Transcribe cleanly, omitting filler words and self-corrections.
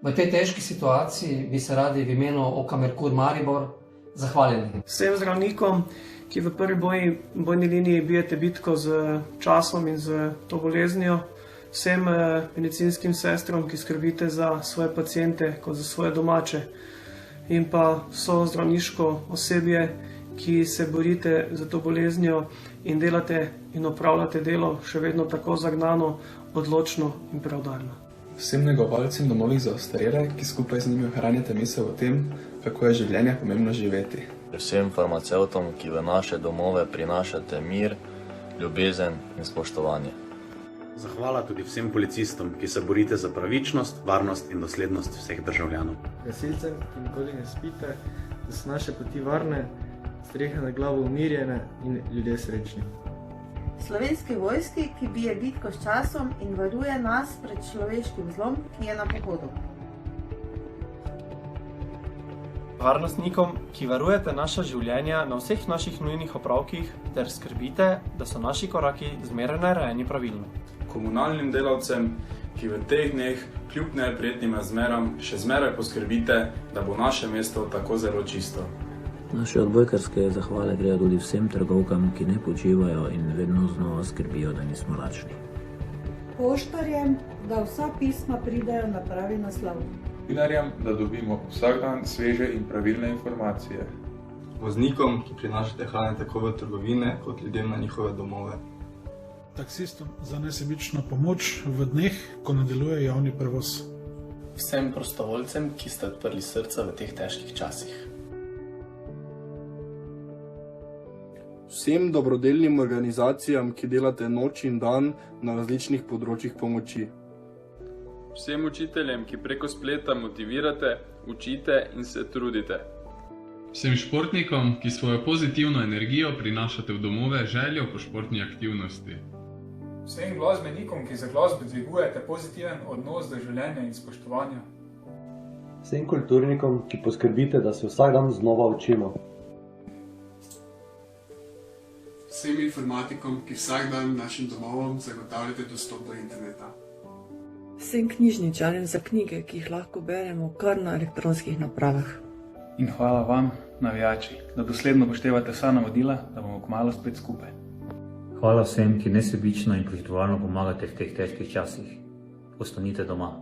V tej težki situaciji bi se radi v imenu OK Merkur Maribor zahvalili vsem zdravnikom, ki v prvi bojni liniji bijete bitko z časom in z to boleznijo, vsem medicinskim sestram, ki skrbite za svoje paciente kot za svoje domače, in pa vso zdravniško osebje, ki se borite za to boleznijo in delate in opravljate delo še vedno tako zagnano, odločno in preudarno. Vsem negovalcem domovih za ostarele, ki skupaj z njimi ohranjate misel o tem, kako je življenje pomembno živeti. Vsem farmacevtom, ki v naše domove prinašate mir, ljubezen in spoštovanje. Zahvala tudi vsem policistom, ki se borite za pravičnost, varnost in doslednost vseh državljanov. Gasilcem, ki nikoli ne spite, da so naše poti varne, strehe nad glavo umirjene in ljudje srečni. Slovenski vojski, ki bije bitko s časom in varuje nas pred človeškim zlom, ki je na pohodu. Varnostnikom, ki varujete naša življenja na vseh naših nujnih opravkih ter skrbite, da so naši koraki zmeraj narejeni pravilno. Komunalnim delavcem, ki v teh dneh kljub neprijetnim razmeram še zmeraj poskrbite, da bo naše mesto tako zelo čisto. Naše odbojkarske zahvale grejo tudi vsem trgovkam, ki ne počivajo in vedno znova skrbijo, da nismo lačni. Poštarjem, da vsa pisma pridejo na pravi naslov. Novinarjem, da dobimo vsak dan sveže in pravilne informacije. Voznikom, ki prinašate hrane tako v trgovine kot ljudem na njihove domove. Taksistom za nesebično pomoč v dneh, ko ne deluje javni prevoz. Vsem prostovoljcem, ki ste odprli srca v teh težkih časih. Vsem dobrodelnim organizacijam, ki delate noč in dan na različnih področjih pomoči. Vsem učiteljem, ki preko spleta motivirate, učite in se trudite. Vsem športnikom, ki svojo pozitivno energijo prinašate v domove željo po športni aktivnosti. Vsem glasbenikom, ki za glasbo dvigujete pozitiven odnos do življenja in spoštovanja. Vsem kulturnikom, ki poskrbite, da se vsak dan znova učimo. Vsem informatikom, ki vsak dan našim domovom zagotavljate dostop do interneta. Vsem knjižničarjem za knjige, ki jih lahko beremo kar na elektronskih napravah. In hvala vam, navijači, da dosledno upoštevate vsa navodila, da bomo kmalu spet skupaj. Hvala vsem, ki nesebično in požrtvovalno pomagate v teh težkih časih. Ostanite doma.